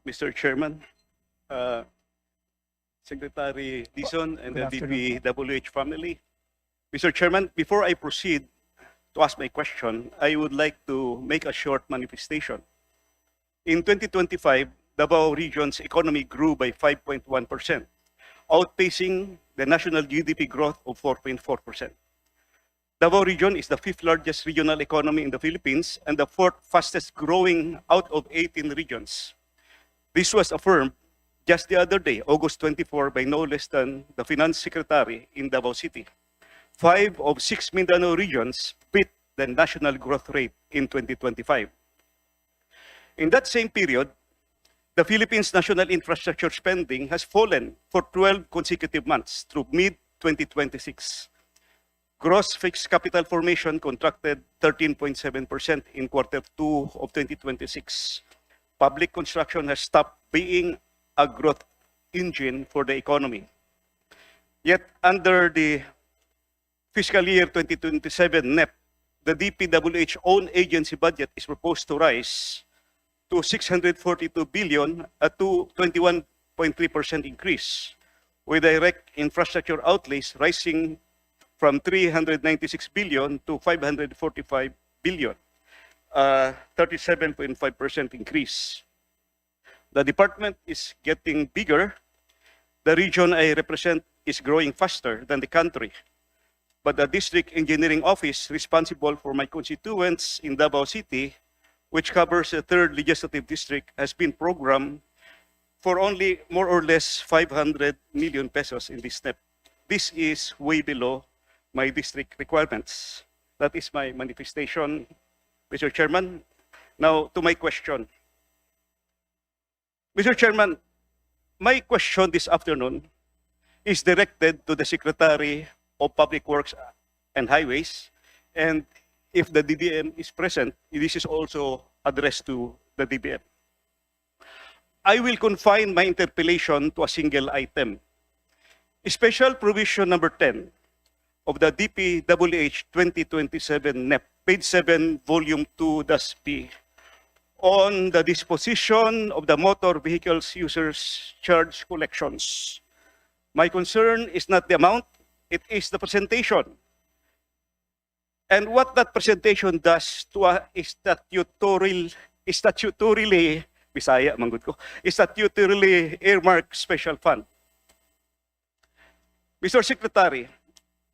Mr. Chairman, uh, Secretary Dizon, and the Good afternoon. DPWH family. Mr. Chairman, before I proceed to ask my question, I would like to make a short manifestation. In 2025, Davao region's economy grew by 5.1%, outpacing the national GDP growth of 4.4%. Davao region is the fifth largest regional economy in the Philippines and the fourth fastest growing out of 18 regions. This was affirmed just the other day, August 24, by no less than the Finance Secretary in Davao City. 5 of 6 Mindanao regions beat the national growth rate in 2025. In that same period, the Philippines' national infrastructure spending has fallen for 12 consecutive months through mid-2026. Gross fixed capital formation contracted 13.7% in Q2 of 2026. Public construction has stopped being a growth engine for the economy. Yet, under the fiscal year 2027 NEP, the DPWH own agency budget is proposed to rise to 642 billion, a 21.3% increase, with direct infrastructure outlays rising from 396 billion to 545 billion, a 37.5% increase. The department is getting bigger. The region I represent is growing faster than the country. But the district engineering office responsible for my constituents in Davao City, which covers the 3rd legislative district, has been programmed for only more or less 500 million pesos in this step. This is way below my district requirements. That is my manifestation, Mr. Chairman. Now to my question. Mr. Chairman, my question this afternoon is directed to the Secretary of Public Works and Highways, and if the DBM is present, this is also addressed to the DBM. I will confine my interpellation to a single item. Special provision number 10 of the DPWH 2027 NEP, page 7, volume 2, thus P, on the disposition of the motor vehicles users charge collections. My concern is not the amount, it is the presentation. And what that presentation does to a statutorily Bisaya, manggod ko, statutorily earmarked special fund. Mr. Secretary,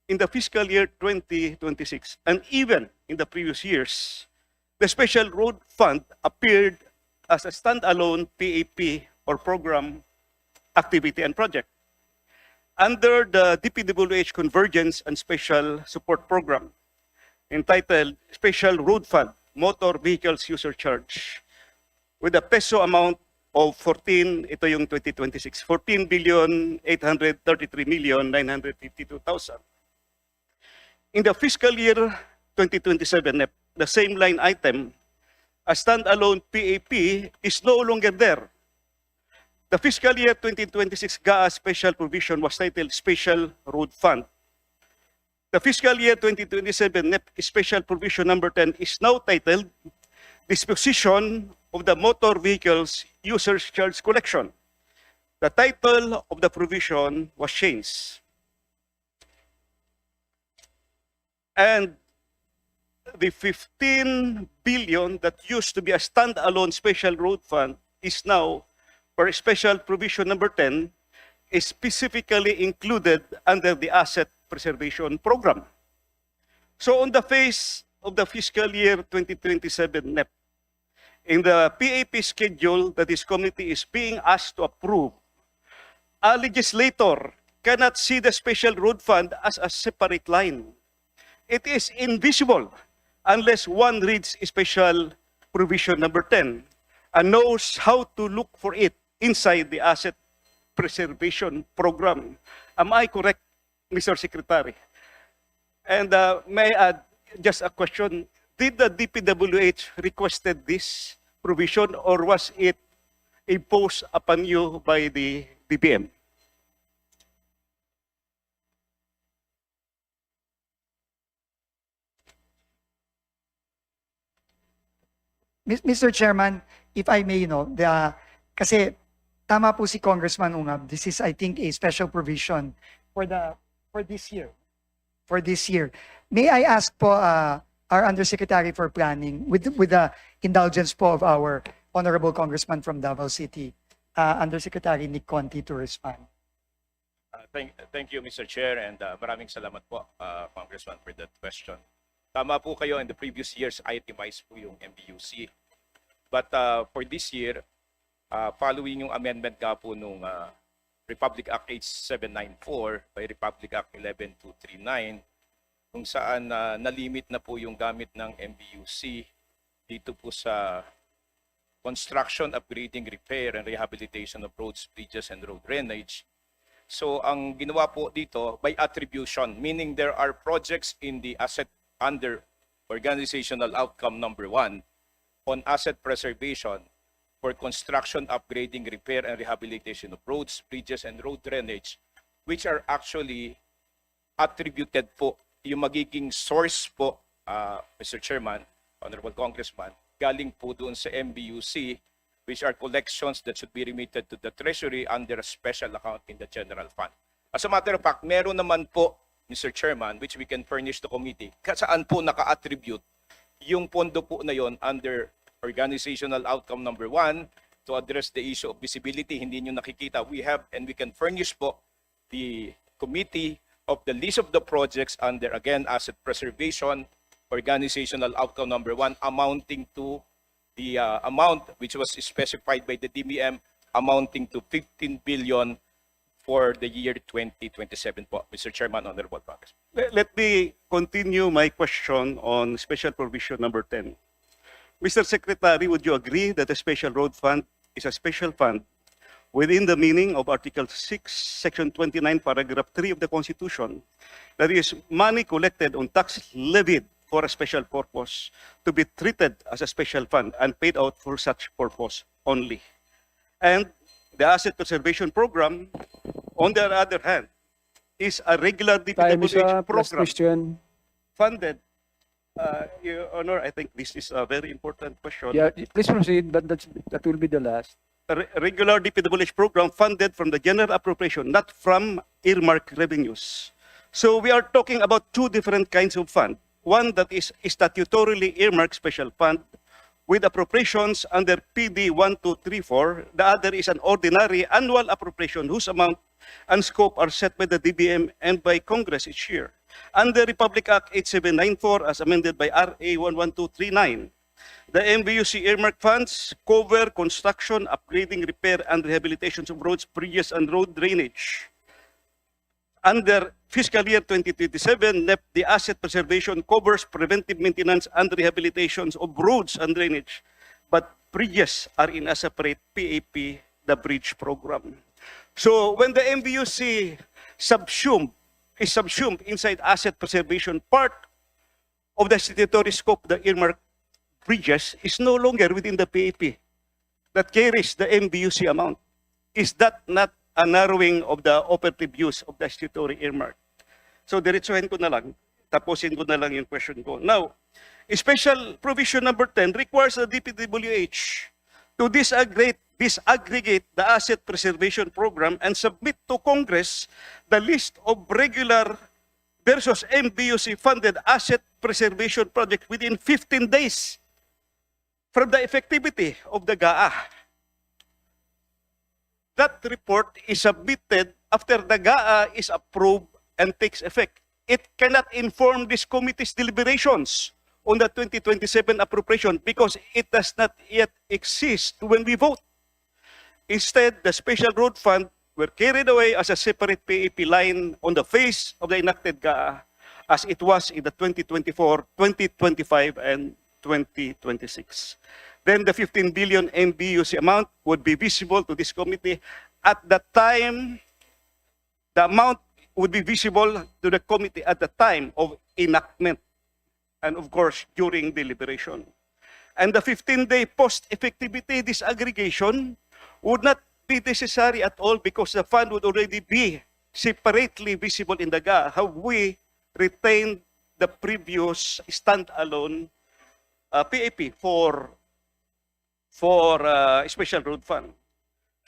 in the fiscal year 2026, and even in the previous years, the Special Road Fund appeared as a standalone PAP or program activity and project under the DPWH Convergence and Special Support Program entitled Special Road Fund Motor Vehicles User Charge with a peso amount of 14,833,952,000. In the fiscal year 2027 NEP, the same line item, a standalone PAP, is no longer there. The fiscal year 2026 GAA special provision was titled Special Road Fund. The fiscal year 2027 NEP special provision number 10 is now titled Disposition of the Motor Vehicles Users Charge Collection. The title of the provision was changed. And the 15 billion that used to be a standalone special road fund is now, for special provision number 10, is specifically included under the asset preservation program. So on the face of the fiscal year 2027 NEP, in the PAP schedule that this committee is being asked to approve, a legislator cannot see the special road fund as a separate line. It is invisible unless one reads special provision number 10 and knows how to look for it inside the asset preservation program. Am I correct, Mr. Secretary? And may I add just a question? Did the DPWH requested this provision or was it imposed upon you by the DBM? Mr. Chairman, if I may, the Kasi tama po si Congressman Ungab. This is, I think, a special provision for this year. For this year. May I ask po our Undersecretary for Planning, with the indulgence po of our Honorable Congressman from Davao City, Undersecretary Nick Conti, to respond. Thank you, Mr. Chair, and maraming salamat po, Congressman, for that question. Tama po kayo, in the previous years, itemized po yung MBUC. But for this year, following yung amendment nga po nung Republic Act H794 by Republic Act 11239, kung saan nalimit na po yung gamit ng MBUC dito po sa construction, upgrading, repair, and rehabilitation of roads, bridges, and road drainage. So ang ginawa po dito by attribution, meaning there are projects in the asset under organizational outcome number 1 on asset preservation for construction, upgrading, repair, and rehabilitation of roads, bridges, and road drainage, which are actually attributed po, yung magiging source po, Mr. Chairman, Honorable Congressman, galing po doon sa MBUC, which are collections that should be remitted to the Treasury under a special account in the General Fund. As a matter of fact, meron naman po, Mr. Chairman, which we can furnish the committee, saan po naka-attribute yung pondo po na yon under organizational outcome number 1 to address the issue of visibility. Hindi nyo nakikita. We have and we can furnish po the committee of the list of the projects under, again, asset preservation, organizational outcome number 1, amounting to the amount which was specified by the DBM, amounting to 15 billion for the year 2027 po. Mr. Chairman, Honorable Congress. Let me continue my question on special provision number 10. Mr. Secretary, would you agree that a special road fund is a special fund within the meaning of Article 6, Section 29, Paragraph 3 of the Constitution, that is money collected on tax levied for a special purpose to be treated as a special fund and paid out for such purpose only? And the Asset Preservation Program, on the other hand, is a regular DPWH program funded. Your Honor, I think this is a very important question. Yeah, please proceed, but that will be the last. A regular DPWH program funded from the general appropriation, not from earmark revenues. So we are talking about two different kinds of fund. One that is statutorily earmarked special fund with appropriations under PD 1234. The other is an ordinary annual appropriation whose amount and scope are set by the DBM and by Congress each year. Under Republic Act 8794 as amended by RA 11239, the MBUC earmark funds cover construction, upgrading, repair, and rehabilitation of roads, bridges, and road drainage. Under fiscal year 2027, NEP, the asset preservation covers preventive maintenance and rehabilitations of roads and drainage, but bridges are in a separate PAP, the bridge program. So when the MBUC is subsumed inside asset preservation, part of the statutory scope, the earmark bridges, is no longer within the PAP that carries the MBUC amount. Is that not a narrowing of the operative use of the statutory earmark? So diretsuhin ko na lang, tapusin ko na lang yung question ko. Now, special provision number 10 requires the DPWH to disaggregate the asset preservation program and submit to Congress the list of regular versus MBUC funded asset preservation projects within 15 days from the effectivity of the GAA. That report is submitted after the GAA is approved and takes effect. It cannot inform this committee's deliberations on the 2027 appropriation because it does not yet exist when we vote. Instead, the special road fund were carried away as a separate PAP line on the face of the enacted GAA as it was in the 2024, 2025, and 2026. Then the 15 billion MBUC amount would be visible to this committee. At that time, the amount would be visible to the committee at the time of enactment and, of course, during deliberation. And the 15-day post-effectivity disaggregation would not be necessary at all because the fund would already be separately visible in the GAA. Have we retained the previous standalone PAP for special road fund?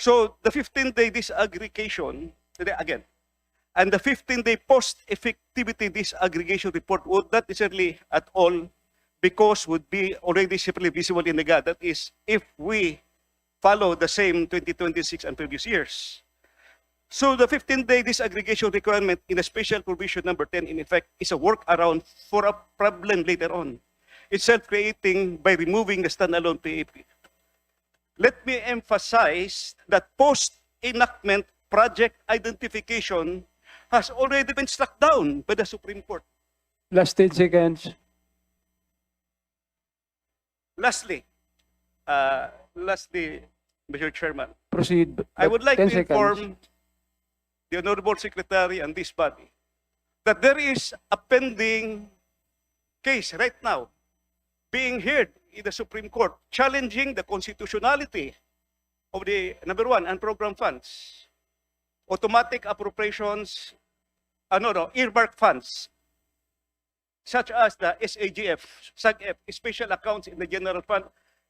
So the 15-day disaggregation, again, and the 15-day post-effectivity disaggregation report would not necessarily at all, because would be already separately visible in the GAD. That is, if we follow the same 2026 and previous years. So the 15-day disaggregation requirement in the special provision number 10, in effect, is a workaround for a problem later on. It's self-creating by removing the standalone PAP. Let me emphasize that post-enactment project identification has already been struck down by the Supreme Court. Last 10 seconds. Lastly, Mr. Chairman, Proceed. I would like 10 to seconds. inform the Honorable Secretary and this body that there is a pending case right now being heard in the Supreme Court challenging the constitutionality of the, number one, unprogrammed funds, automatic appropriations, earmark funds, such as the SAGF, SAGF, special accounts in the general fund,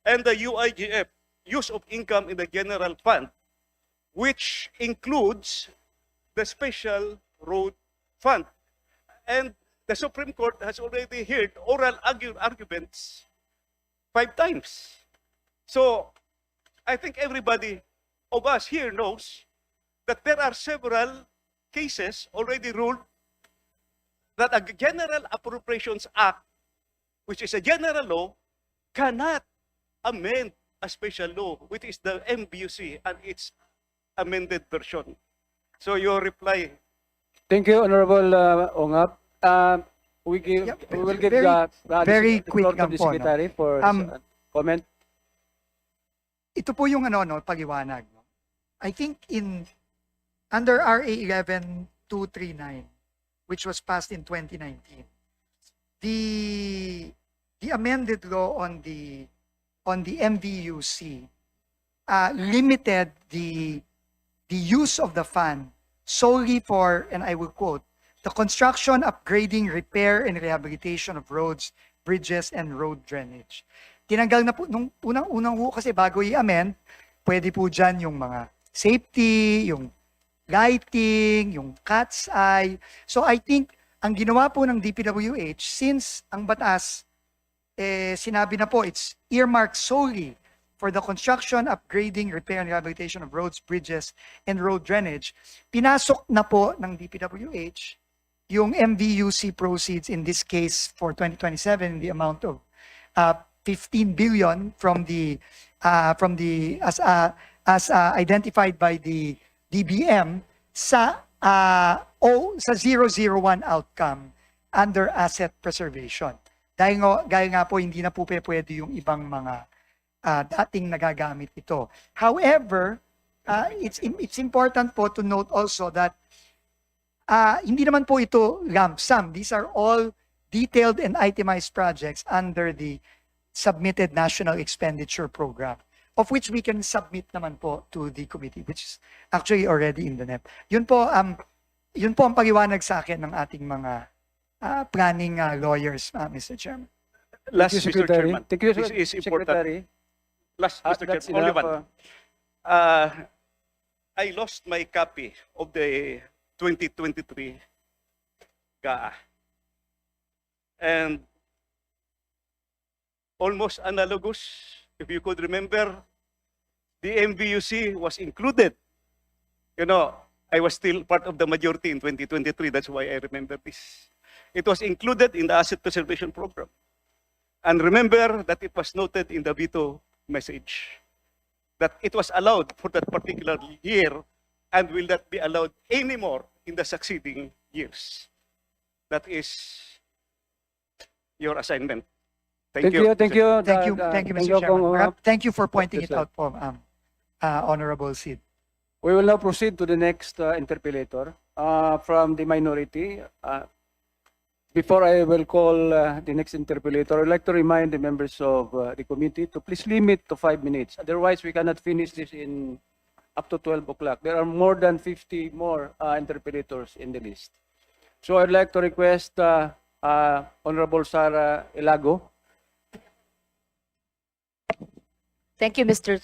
and the UIGF, use of income in the general fund, which includes the special road fund. And the Supreme Court has already heard oral arguments 5 times. So I think everybody of us here knows that there are several cases already ruled that a General Appropriations Act, which is a general law, cannot amend a special law, which is the MBUC and its amended version. So your reply. Thank you, Honorable Ungab. We will give very the floor quick to lang the po, no? Secretary for comment. Ito po yung paliwanag. No? I think under RA 11239, which was passed in 2019, the amended law on the MVUC limited the use of the fund solely for, and I will quote, the construction, upgrading, repair, and rehabilitation of roads, bridges, and road drainage. Tinanggal na po, nung unang po kasi bago i-amend, pwede po dyan yung mga safety, yung lighting, yung cat's eye. So I think, ang ginawa po ng DPWH, since ang batas, sinabi na po, it's earmarked solely for the construction, upgrading, repair, and rehabilitation of roads, bridges, and road drainage, pinasok na po ng DPWH yung MVUC proceeds, in this case for 2027, in the amount of 15 billion from the as identified by the DBM sa 001 outcome under asset preservation. Dahil nga po hindi na po pwede yung ibang mga dating nagagamit ito. However, it's important po to note also that hindi naman po ito lump sum. These are all detailed and itemized projects under the submitted National Expenditure Program, of which we can submit naman po to the committee, which is actually already in the NEP. Yun po ang paliwanag sa akin ng ating mga planning lawyers, Mr. Chairman. Last, Thank you, Mr. Secretary. Chairman. Thank you, This is important. Secretary. Last, Mr. That's Chairman, only enough, one. I lost my copy of the 2023 GAA. And almost analogous, if you could remember, the MVUC was included. You know, I was still part of the majority in 2023. That's why I remember this. It was included in the Asset Preservation Program. And remember that it was noted in the veto message that it was allowed for that particular year and will not be allowed anymore in the succeeding years. That is your assignment. Thank you. Thank you, Mr. Chairman. Kong. Thank you for pointing Yes, it sir. out po, Honorable Sid. We will now proceed to the next interpellator from the minority. Before I will call the next interpellator, I'd like to remind the members of the committee to please limit to 5 minutes. Otherwise, we cannot finish this in up to 12 o'clock. There are more than 50 more interpellators in the list. So I'd like to request Honorable Sara Elago. Thank you, Mr.